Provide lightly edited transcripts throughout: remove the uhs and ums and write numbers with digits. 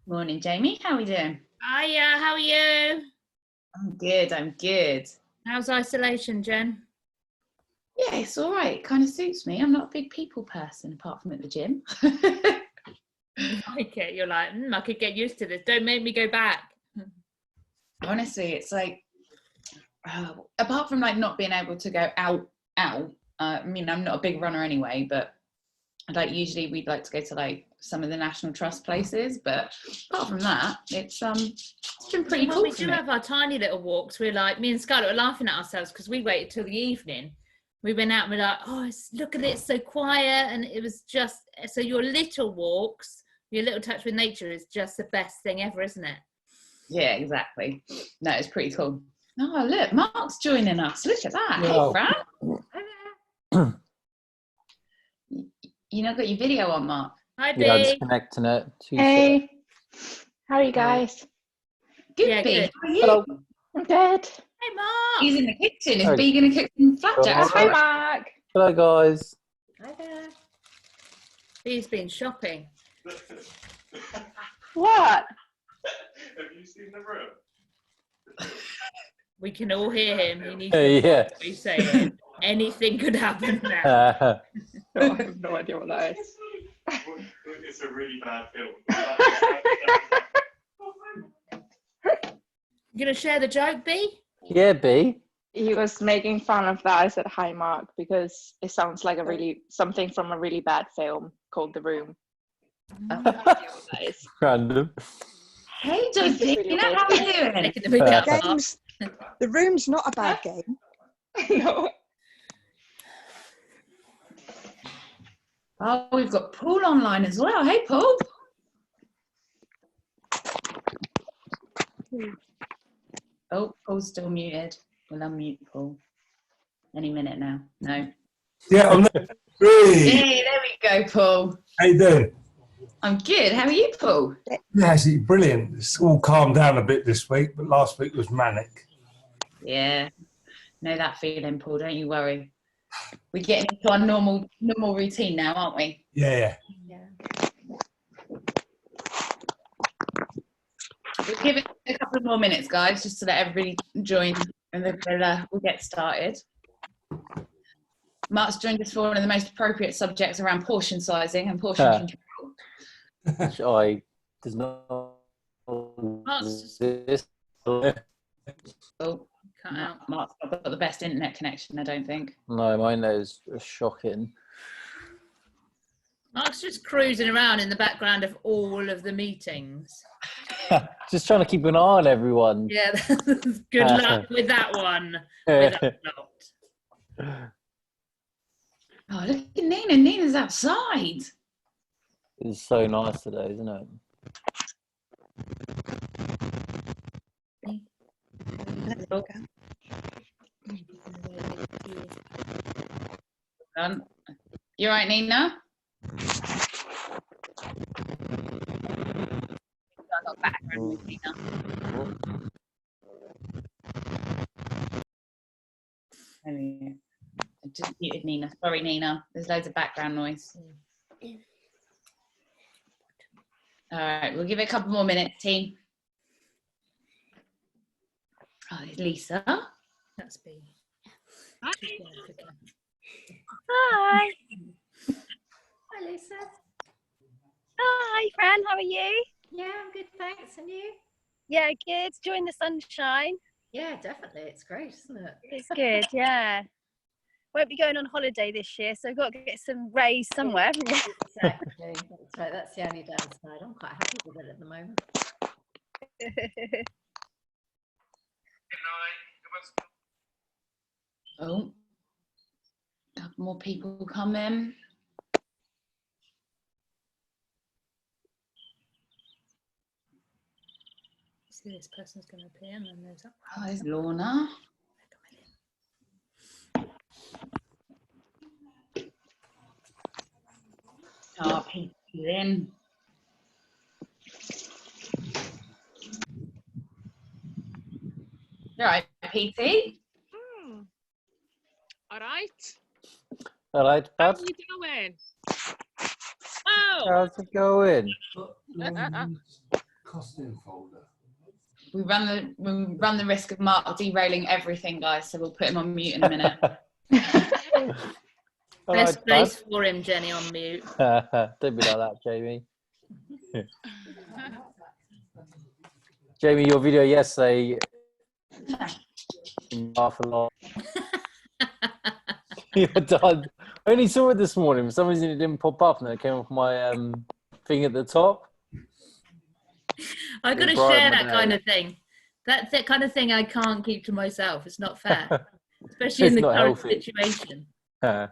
Morning, Jamie. How are we doing? Hiya, how are you? I'm good. I'm good. How's isolation, Jen? Yeah, it's all right. It kind of suits me. I'm not a big people person, apart from at the gym. Like it. You're like, I could get used to this. Don't make me go back. Honestly, it's like, apart from like not being able to go out. I mean, I'm not a big runner anyway, but like usually we'd like to go to like some of the National Trust places. But apart from that, it's been pretty cool. We do have our tiny little walks. We're like, me and Scarlett were laughing at ourselves because we waited till the evening. We went out and we're like, oh, look at it, it's so quiet. And it was just, so your little walks, your little touch with nature is just the best thing ever, isn't it? Yeah, exactly. No, it's pretty cool. Oh, look, Mark's joining us. Look at that. Wow. Hey, Fran. You not got your video on, Mark? Hi, B. Yeah, I'm just connecting it. Hey, how are you guys? Good, Yeah, B. good. How are you? Hello. I'm good. Hey, Mark. He's in the kitchen. Is Hey. B going to cook some flapjacks? Hi, Mark. Hello, guys. Hi there. B's been shopping. What? Have you seen the room? We can all hear him. He needs Hey, to yeah. what he's saying. Anything could happen now. No, I have no idea what that is. It's a really bad film. You gonna share the joke, B? Yeah, B. He was making fun of that. I said hi, Mark, because it sounds like something from a really bad film called The Room. I have no idea what that is. Random. Hey, This is really Georgina, how are you doing? Making the big up. Games. The Room's not a bad game. No. Oh, we've got Paul online as well. Hey, Paul. Oh, Paul's still muted. We'll unmute Paul any minute now. No. Yeah, I'm there. Hey, Hey, there we go, Paul. how you doing? I'm good. How are you, Paul? Yeah, actually brilliant. It's all calmed down a bit this week, but last week was manic. Yeah. Know that feeling, Paul. Don't you worry. We're getting into our normal routine now, aren't we? Yeah. We'll give it a couple of more minutes, guys, just to let everybody join, and then we'll get started. Mark's joined us for one of the most appropriate subjects around portion sizing and portion control. Which I does not exist. Oh, Cut out. Mark's not got the best internet connection, I don't think. No, mine is shocking. Mark's just cruising around in the background of all of the meetings. Just trying to keep an eye on everyone. Yeah, good luck with that one. With that lot. Oh, look at Nina. Nina's outside. It's so nice today, isn't it? You all right, Nina? I've got background with Nina. There we go. I just muted Nina. Sorry, Nina. There's loads of background noise. All right, we'll give it a couple more minutes, team. Oh, there's Lisa. That's B. Hi. Hi, Lisa. Hi, Fran. How are you? Yeah, I'm good, thanks. And you? Yeah, good. Enjoying the sunshine. Yeah, definitely. It's great, isn't it? It's good, yeah. Won't be going on holiday this year, so I've got to get some rays somewhere, haven't you? Exactly. That's right. That's the only downside. I'm quite happy with it at the moment. Oh, have more people come in. See, this person's going to appear, and then there's that. Oh, there's Lorna. Oh, Pete's in. You all right, PT? All right. All right, How Pat. you doing? Oh. How's it going? Costume folder. We run the risk of Mark derailing everything, guys. So we'll put him on mute in a minute. All There's right, Pat. space for him, Jenny, on mute. Don't be like that, Jamie. Jamie, your video yesterday, laugh a lot. You're done. I only saw it this morning. For some reason, it didn't pop up, and then it came off my thing at the top. I've got to Brighten share my that day. kind of thing. That's the kind of thing I can't keep to myself. It's not fair, especially in It's the not current healthy. situation. That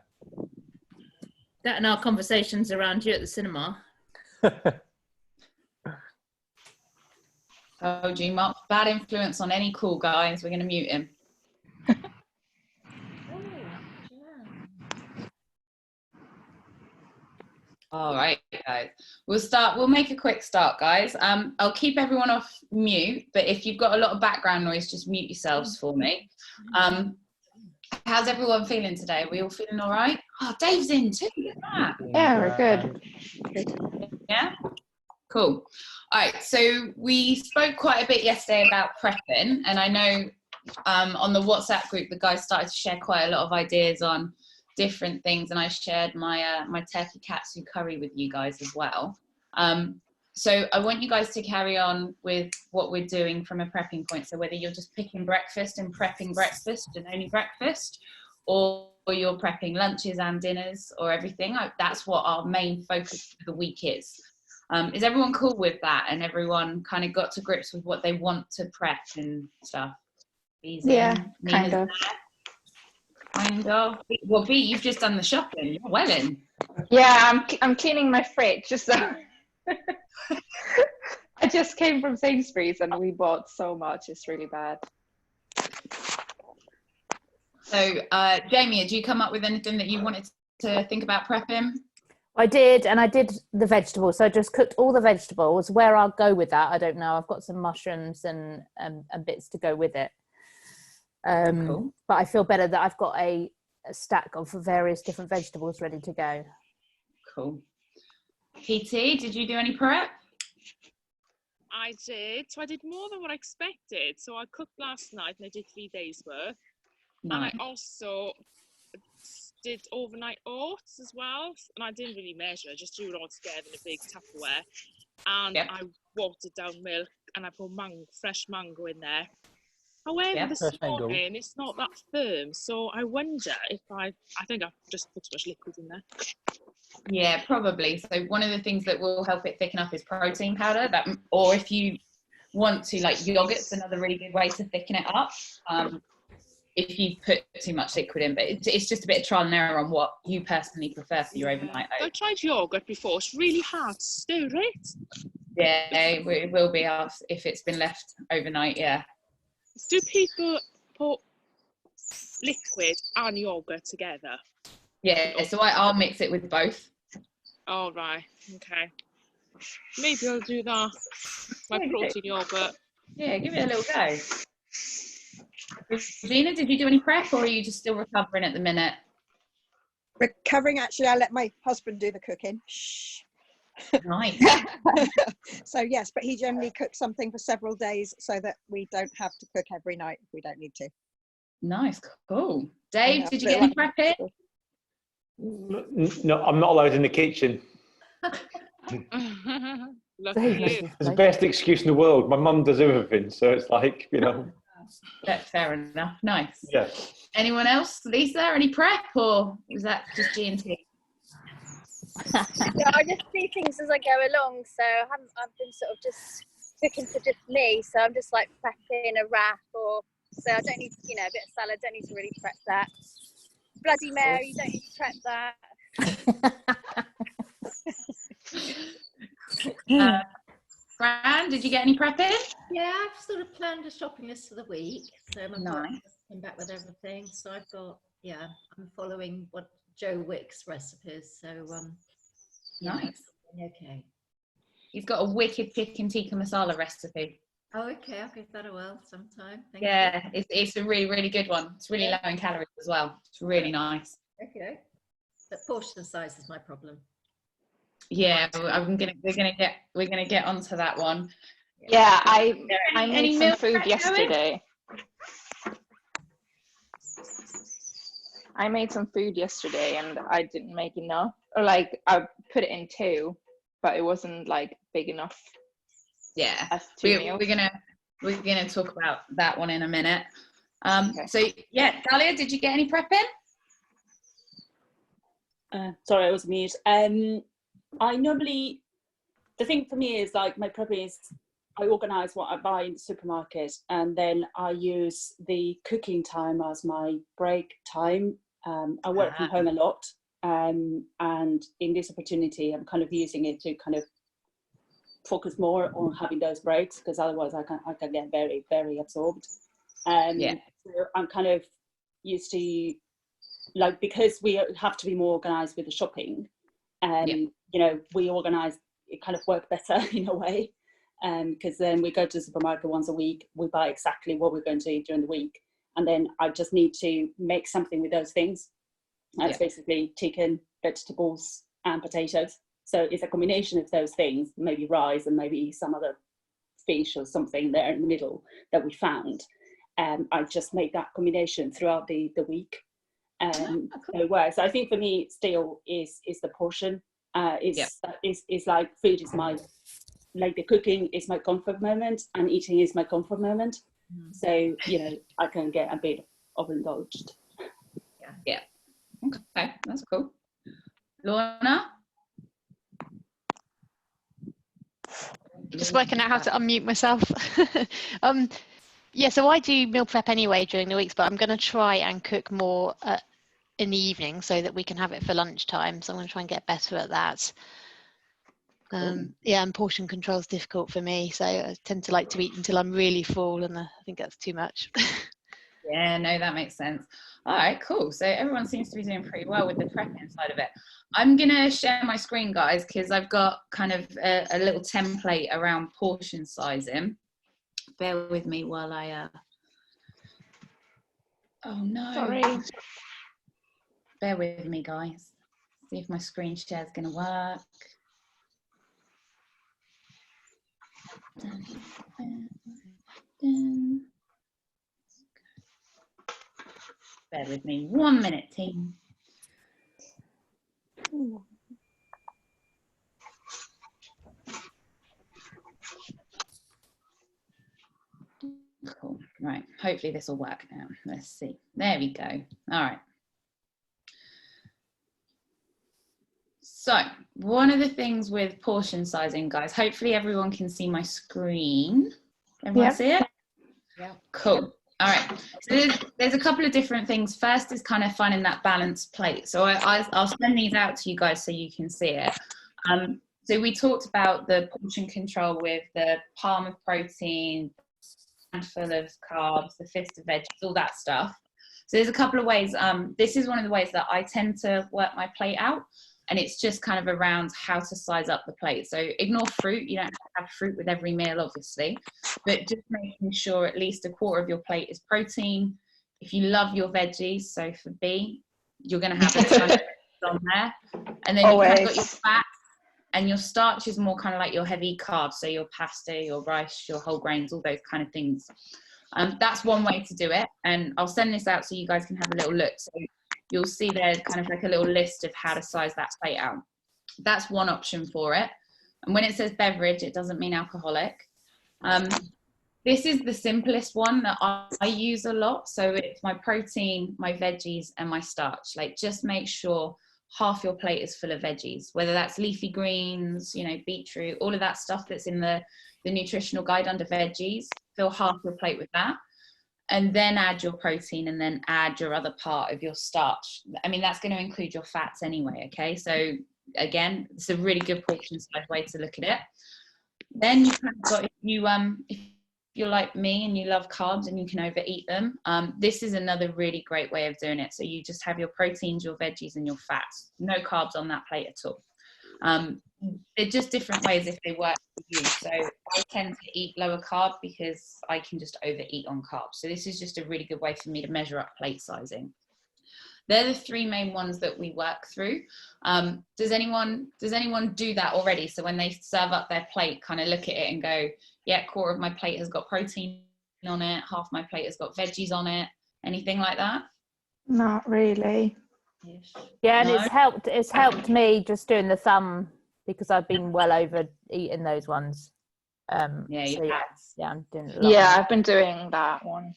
and our conversations around you at the cinema. Oh, gee, Mark's bad influence on any call, guys. We're going to mute him. All right, guys. We'll make a quick start, guys. I'll keep everyone off mute, but if you've got a lot of background noise, just mute yourselves for me. How's everyone feeling today? Are we all feeling all right? Oh, Dave's in too. Look at that. Yeah, we're good. Yeah? Cool. All right, so we spoke quite a bit yesterday about prepping, and I know on the WhatsApp group, the guys started to share quite a lot of ideas on different things, and I shared my my turkey katsu curry with you guys as well. So I want you guys to carry on with what we're doing from a prepping point. So whether you're just picking breakfast and prepping breakfast and only breakfast, or you're prepping lunches and dinners or everything, that's what our main focus for the week is. Is everyone cool with that? And everyone kind of got to grips with what they want to prep and stuff? Easy. Yeah, Nina's kind of. there. Kind of. Well, B, you've just done the shopping. You're well in. Yeah, I'm cleaning my fridge. Just so I just came from Sainsbury's and we bought so much. It's really bad. So, Jamie, did you come up with anything that you wanted to think about prepping? I did, and I did the vegetables. So I just cooked all the vegetables. Where I'll go with that, I don't know. I've got some mushrooms and bits to go with it. Cool. But I feel better that I've got a stack of various different vegetables ready to go. Cool. PT, did you do any prep? I did. So I did more than what I expected. So I cooked last night and I did 3 days worth. Nice. And I also did overnight oats as well. And I didn't really measure. I just threw it all together in a big Tupperware. And Yep. I watered down milk and I put fresh mango in there. However, Yeah, this fresh mango. morning it's not that firm. So I wonder if I think I've just put too much liquid in there. Yeah, probably. So one of the things that will help it thicken up is protein powder. Or if you want to, like yogurt's another really good way to thicken it up. If you put too much liquid in, but it's just a bit of trial and error on what you personally prefer for your overnight oats. I tried yogurt before. It's really hard to stir it. Yeah, it will be if it's been left overnight. Yeah. Do people put liquid and yogurt together? Yeah. So I'll mix it with both. All right. Okay. Maybe I'll do that. My protein yogurt. Yeah, give it a little go. Regina, did you do any prep, or are you just still recovering at the minute? Recovering, actually. I let my husband do the cooking. Shh. Nice. So yes, but he generally cooks something for several days so that we don't have to cook every night if we don't need to. Nice, cool. Dave, Yeah, did you get any prep in? No, I'm not allowed in the kitchen. Lucky you. It's the best excuse in the world. My mum does everything, so it's like, you know. That's fair enough. Nice. Yeah. Anyone else? Lisa, any prep, or is that just G&T? No, I just do things as I go along. So I've been sort of just cooking for just me. So I'm just like prepping a wrap, or so I don't need, a bit of salad. Don't need to really prep that. Bloody Mary, you don't need to prep that. Fran, did you get any prepping? Yeah, I've sort of planned a shopping list for the week. So my partner Nice. came back with everything. So I've got, I'm following what Joe Wick's recipes. So, Nice. Okay. He's got a wicked chicken tikka masala recipe. Oh, okay. I'll give that a whirl sometime. Thank Yeah, you. it's a really, really good one. It's really low in calories as well. It's really nice. Okay. But portion size is my problem. Yeah, we're gonna get onto that one. Yeah, I Any made some meal food prep going? yesterday. I made some food yesterday and I didn't make enough. Or like I put it in 2, but it wasn't like big enough. Yeah, As 2 meals. we're gonna talk about that one in a minute. Okay. So yeah, Talia, did you get any prepping? Sorry, I was mute. I normally, the thing for me is like my prepping is I organise what I buy in the supermarket, and then I use the cooking time as my break time. I work from home a lot, and in this opportunity, I'm kind of using it to kind of focus more on having those breaks, because otherwise I can get very, very absorbed. So I'm kind of used to, like, because we have to be more organised with the shopping, we organise, it kind of work better in a way, because then we go to the supermarket once a week, we buy exactly what we're going to eat during the week, and then I just need to make something with those things. That's basically chicken, vegetables and potatoes. So it's a combination of those things, maybe rice and maybe some other fish or something there in the middle that we found. I just make that combination throughout the week. So it works. I think for me still is the portion. Is like food is my, like the cooking is my comfort moment and eating is my comfort moment. So I can get a bit overindulged. Yeah. Okay, that's cool. Lorna? Just working out how to unmute myself. So I do meal prep anyway during the weeks, but I'm going to try and cook more in the evening so that we can have it for lunchtime. So I'm going to try and get better at that. And portion control is difficult for me, so I tend to like to eat until I'm really full, and I think that's too much. Yeah, no, that makes sense. All right, cool. So everyone seems to be doing pretty well with the prepping side of it. I'm going to share my screen, guys, because I've got kind of a little template around portion sizing. Bear with me while I... Oh, no. Sorry. Bear with me, guys. See if my screen share is going to work. Bear with me 1 minute, team. Cool. Right. Hopefully this will work now. Let's see. There we go. All right. So one of the things with portion sizing, guys, hopefully everyone can see my screen. Everyone see it? Yeah. Cool. All right. So there's a couple of different things. First is kind of finding that balanced plate. So I'll send these out to you guys so you can see it. So we talked about the portion control with the palm of protein, handful of carbs, the fist of veggies, all that stuff. So there's a couple of ways. This is one of the ways that I tend to work my plate out. And it's just kind of around how to size up the plate. So ignore fruit. You don't have to have fruit with every meal, obviously, but just making sure at least a quarter of your plate is protein. If you love your veggies, so for B, you're going to have a ton of on there. And then you have got your fat, and your starch is more kind of like your heavy carbs. So your pasta, your rice, your whole grains, all those kind of things. That's one way to do it. And I'll send this out so you guys can have a little look. So you'll see there's kind of like a little list of how to size that plate out. That's one option for it. And when it says beverage, it doesn't mean alcoholic. The this is the simplest one that I use a lot. So it's my protein, my veggies, and my starch. Like, just make sure half your plate is full of veggies, whether that's leafy greens, you know, beetroot, all of that stuff that's in the nutritional guide under veggies. Fill half your plate with that, and then add your protein, and then add your other part of your starch. I mean, that's going to include your fats anyway. Okay, so again, it's a really good portion size way to look at it. Then you kind of got, if you're like me and you love carbs and you can overeat them, this is another really great way of doing it. So you just have your proteins, your veggies, and your fats. No carbs on that plate at all. They're just different ways if they work for you. So I tend to eat lower carb because I can just overeat on carbs. So this is just a really good way for me to measure up plate sizing. They're the three main ones that we work through. Does anyone do that already? So when they serve up their plate, kind of look at it and go, yeah, quarter of my plate has got protein on it, half my plate has got veggies on it, anything like that? Not really. Yeah, and No? it's helped me just doing the thumb, because I've been well over eating those ones. Yeah, so you I'm doing a lot. Yeah, I've been doing that one.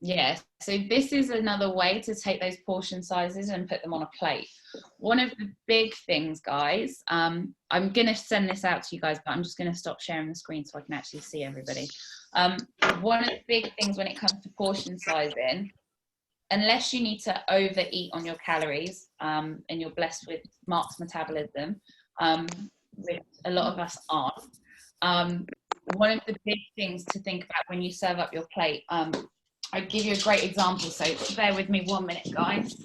Yeah, so this is another way to take those portion sizes and put them on a plate. One of the big things, guys, I'm going to send this out to you guys, but I'm just going to stop sharing the screen so I can actually see everybody. One of the big things when it comes to portion sizing, unless you need to overeat on your calories, and you're blessed with Mark's metabolism, which a lot of us aren't, one of the big things to think about when you serve up your plate, I'll give you a great example, so bear with me 1 minute, guys.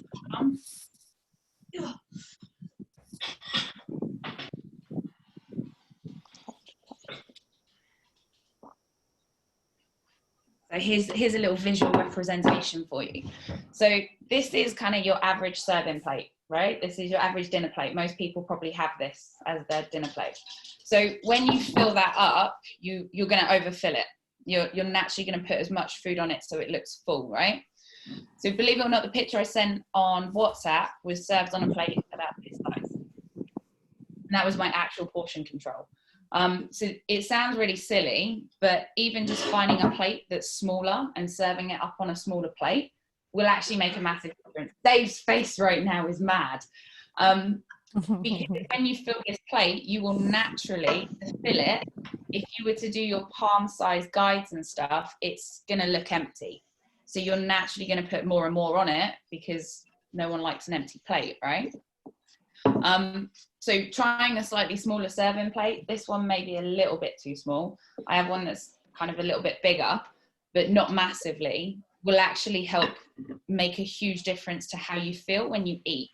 So here's a little visual representation for you. So this is kind of your average serving plate, right? This is your average dinner plate. Most people probably have this as their dinner plate. So when you fill that up, you're going to overfill it. You're naturally going to put as much food on it so it looks full, right? So believe it or not, the picture I sent on WhatsApp was served on a plate about this size. And that was my actual portion control. So it sounds really silly, but even just finding a plate that's smaller and serving it up on a smaller plate will actually make a massive difference. Dave's face right now is mad. Because when you fill this plate, you will naturally fill it. If you were to do your palm size guides and stuff, it's going to look empty. So you're naturally going to put more and more on it because no one likes an empty plate, right? So trying a slightly smaller serving plate, this one may be a little bit too small. I have one that's kind of a little bit bigger, but not massively, will actually help make a huge difference to how you feel when you eat.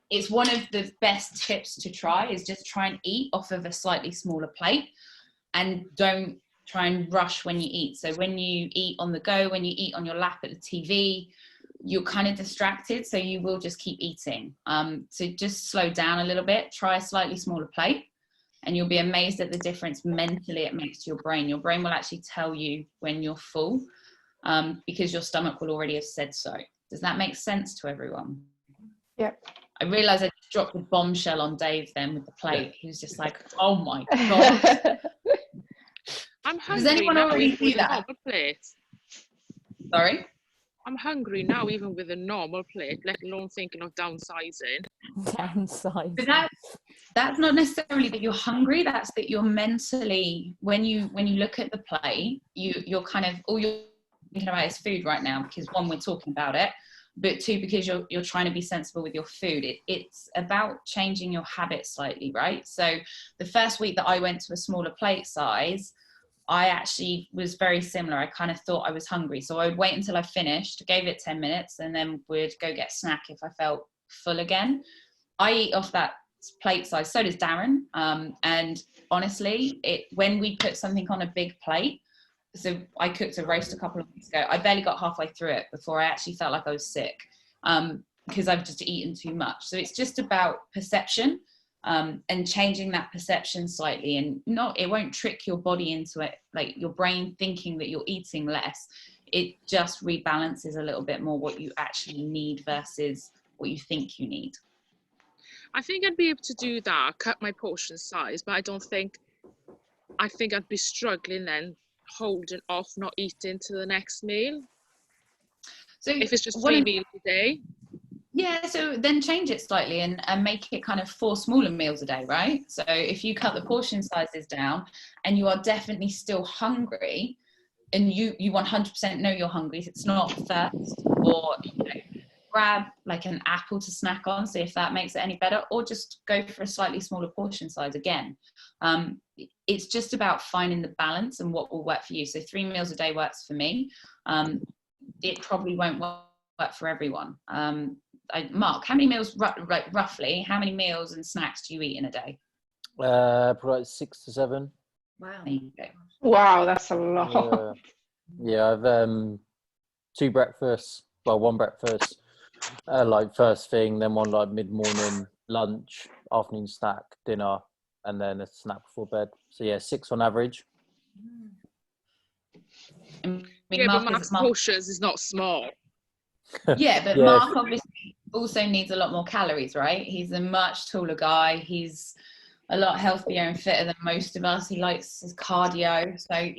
It's one of the best tips to try, is just try and eat off of a slightly smaller plate, and don't try and rush when you eat. So when you eat on the go, when you eat on your lap at the TV, you're kind of distracted, so you will just keep eating. So just slow down a little bit, try a slightly smaller plate, and you'll be amazed at the difference mentally it makes to your brain. Your brain will actually tell you when you're full, because your stomach will already have said so. Does that make sense to everyone? Yep. I realised I just dropped a bombshell on Dave then with the plate. He was just like, oh my God. I'm hungry. Does anyone now, already even do with a that? normal plate. Sorry? I'm hungry now, even with a normal plate, let alone thinking of downsizing. Downsizing. But that's not necessarily that you're hungry. That's that you're mentally, when you look at the plate, you're kind of, all you're thinking about is food right now, because one, we're talking about it, but two, because you're trying to be sensible with your food. It's about changing your habits slightly, right? So the first week that I went to a smaller plate size, I actually was very similar. I kind of thought I was hungry. So I would wait until I finished, gave it 10 minutes, and then would go get a snack if I felt full again. I eat off that plate size. So does Darren. And honestly, when we put something on a big plate, so I cooked a roast a couple of weeks ago, I barely got halfway through it before I actually felt like I was sick, because I've just eaten too much. So it's just about perception. And changing that perception slightly, and it won't trick your body into it, like your brain thinking that you're eating less. It just rebalances a little bit more what you actually need versus what you think you need. I think I'd be able to do that, cut my portion size, but I think I'd be struggling then holding off not eating to the next meal? So if it's just what 3 I'm- meals a day? Yeah, so then change it slightly and make it kind of 4 smaller meals a day, right? So if you cut the portion sizes down and you are definitely still hungry, and you 100% know you're hungry, it's not thirst, or grab like an apple to snack on, see if that makes it any better, or just go for a slightly smaller portion size again. It's just about finding the balance and what will work for you. So 3 meals a day works for me. It probably won't work for everyone. Mark, how many meals, roughly, how many meals and snacks do you eat in a day? Probably 6 to 7. Wow. There you go. Wow, that's a lot. Yeah, I've 2 breakfasts. Well, 1 breakfast, like first thing, then 1 like mid-morning, lunch, afternoon snack, dinner, and then a snack before bed. So yeah, 6 on average. Yeah, but Mark's portions is not small. Yeah, but Yeah. Mark obviously also needs a lot more calories, right? He's a much taller guy. He's a lot healthier and fitter than most of us. He likes his cardio. So,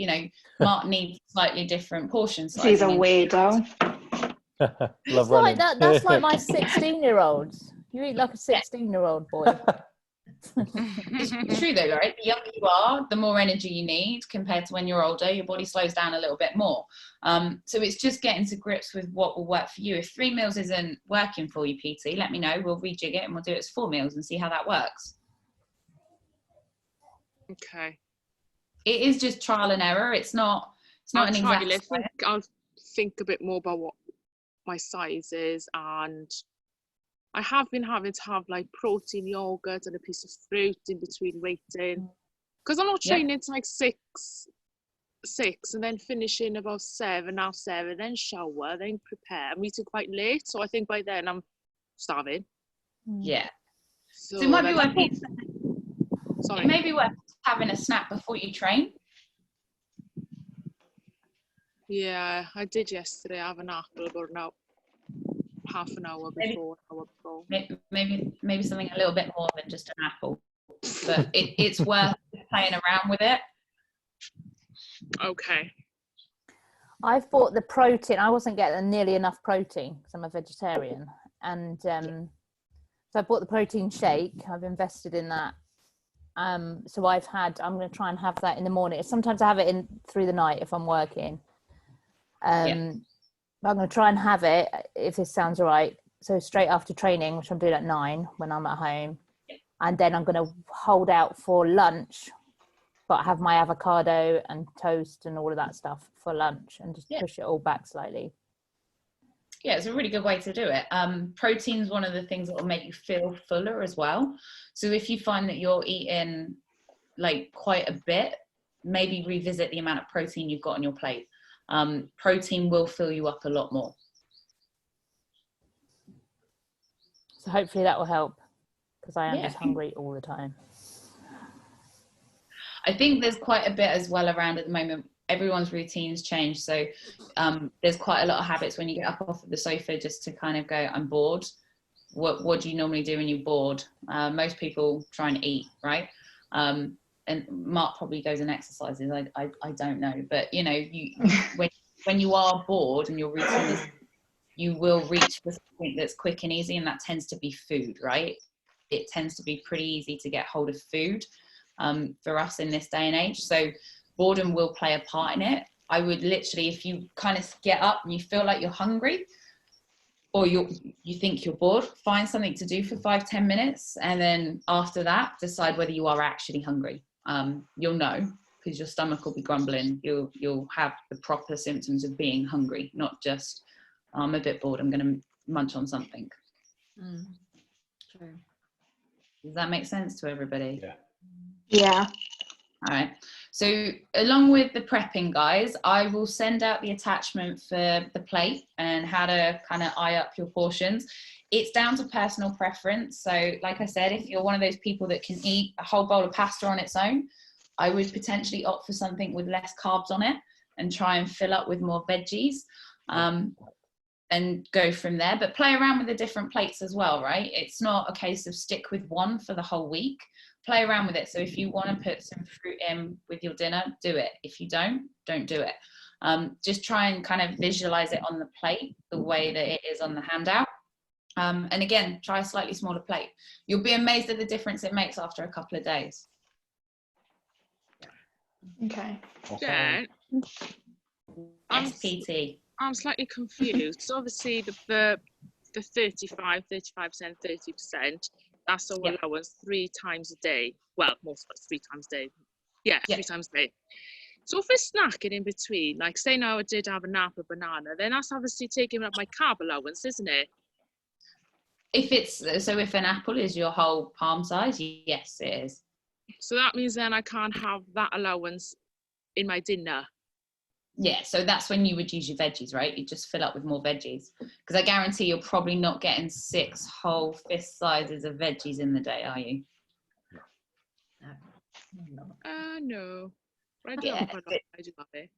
Mark needs slightly different portion sizes. He's a weirdo. Love It's running. like that. That's like my 16-year-old. You eat like a 16-year-old boy. It's true though, right? The younger you are, the more energy you need compared to when you're older. Your body slows down a little bit more. So it's just getting to grips with what will work for you. If 3 meals isn't working for you, PT, let me know. We'll rejig it and we'll do it as 4 meals and see how that works. Okay. It is just trial and error. It's not I'll an try exact it. science. I'll think a bit more about what my size is, and I have been having to have like protein yogurt and a piece of fruit in between waiting, because I'm not Yeah. training to like six and then finishing about 7, then shower, then prepare. I'm eating quite late, so I think by then I'm starving. Yeah. So, So it might be then- worth Sorry. It may be worth having a snack before you train. Yeah, I did yesterday. I have an apple about now half an hour before. Maybe something a little bit more than just an apple. But it's worth playing around with it. Okay. I've bought the protein. I wasn't getting nearly enough protein because I'm a vegetarian, and so I bought the protein shake. I've invested in that. So I'm going to try and have that in the morning. Sometimes I have it in through the night if I'm working. But I'm going to try and have it, if this sounds all right, so straight after training, which I'm doing at 9 when I'm at home, and then I'm going to hold out for lunch, but have my avocado and toast and all of that stuff for lunch, and just push it all back slightly. Yeah, it's a really good way to do it. Protein's one of the things that will make you feel fuller as well. So if you find that you're eating like quite a bit, maybe revisit the amount of protein you've got on your plate. Protein will fill you up a lot more. So hopefully that will help, because I am just hungry all the time. I think there's quite a bit as well around at the moment. Everyone's routines change. So there's quite a lot of habits when you get up off of the sofa just to kind of go, I'm bored. What do you normally do when you're bored? Most people try and eat, right? And Mark probably goes and exercises. I don't know. But, when you are bored and your routine is, you will reach for something that's quick and easy, and that tends to be food, right? It tends to be pretty easy to get hold of food for us in this day and age. So boredom will play a part in it. I would literally, if you kind of get up and you feel like you're hungry, or you think you're bored, find something to do for 5-10 minutes, and then after that decide whether you are actually hungry. You'll know, because your stomach will be grumbling. You'll have the proper symptoms of being hungry, not just I'm a bit bored, I'm going to munch on something. True. Does that make sense to everybody? Yeah. All right. So along with the prepping, guys, I will send out the attachment for the plate and how to kind of eye up your portions. It's down to personal preference. So like I said, if you're one of those people that can eat a whole bowl of pasta on its own, I would potentially opt for something with less carbs on it and try and fill up with more veggies. And go from there, but play around with the different plates as well, right? It's not a case of stick with one for the whole week. play around with it. So if you want to put some fruit in with your dinner, do it. If you don't do it. Just try and kind of visualize it on the plate the way that it is on the handout. And again, try a slightly smaller plate. You'll be amazed at the difference it makes after a couple of days. Okay. Yeah. SPT. I'm slightly confused. So obviously the 35%, 30%, that's our allowance 3 times a day. Well, most of us 3 times a day. Yeah, 3 times a day. So if we're snacking in between, like say now I did have an apple, banana, then that's obviously taking up my carb allowance, isn't it? If an apple is your whole palm size, yes, it is. So that means then I can't have that allowance in my dinner. Yeah, so that's when you would use your veggies, right? You just fill up with more veggies. Because I guarantee you're probably not getting 6 whole fist sizes of veggies in the day, are you? No. But I do Yeah. have quite a lot. I do love it.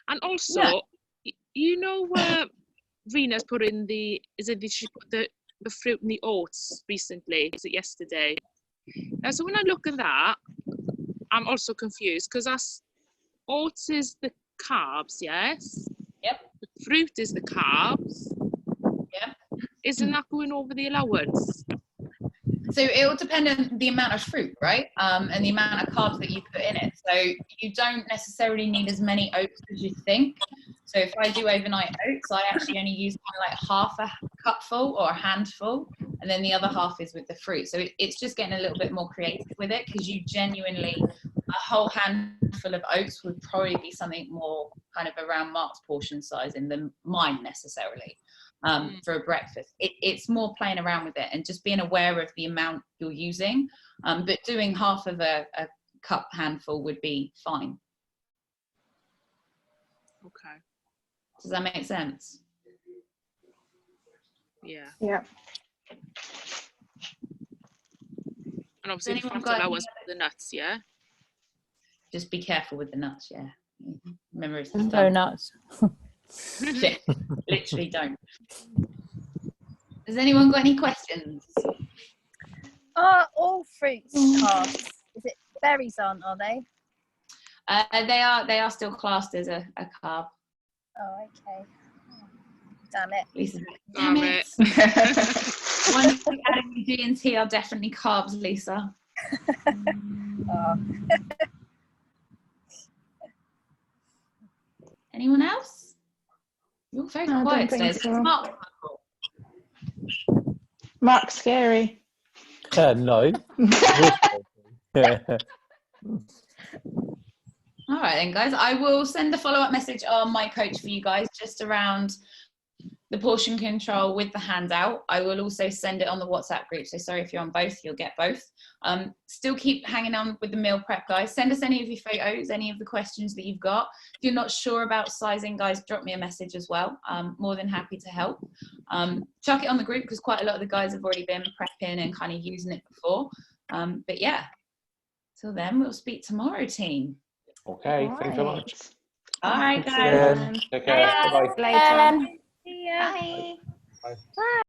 And also, you know where Rena's put in she put the fruit and the oats recently? Was it yesterday? So when I look at that, I'm also confused because oats is the carbs, yes? Yep. The fruit is the carbs. Yep. Isn't that going over the allowance? So it will depend on the amount of fruit, right? And the amount of carbs that you put in it. So you don't necessarily need as many oats as you think. So if I do overnight oats, I actually only use kind of like half a cupful or a handful, and then the other half is with the fruit. So it's just getting a little bit more creative with it, because you genuinely, a whole handful of oats would probably be something more kind of around Mark's portion size than mine necessarily. For a breakfast, it's more playing around with it and just being aware of the amount you're using, but doing half of a cup handful would be fine. Okay. Does that make sense? Yeah. Yeah. And obviously the Anyone fat got allowance for the nuts, yeah? Just be careful with the nuts, yeah. Remember, it's No nuts. Yeah, literally don't. Has anyone got any questions? Are all fruits carbs? Is it berries aren't, are they? They are still classed as a carb. Oh, okay. Damn it. Lisa, Damn it. One of the added G&T are definitely carbs, Lisa. Oh. Anyone else? You're very No, I quiet don't today. think so. Mark, Mark's scary. No. all right then, guys. I will send a follow-up message on my coach for you guys, just around the portion control with the handout. I will also send it on the WhatsApp group. So sorry if you're on both, you'll get both. Still keep hanging on with the meal prep, guys. Send us any of your photos, any of the questions that you've got. If you're not sure about sizing, guys, drop me a message as well. I'm more than happy to help. Chuck it on the group, because quite a lot of the guys have already been prepping and kind of using it before. But yeah, till then, we'll speak tomorrow, team. Okay, thanks very much. All right, guys. Take care. Bye-bye. Later. See ya. Bye. Bye.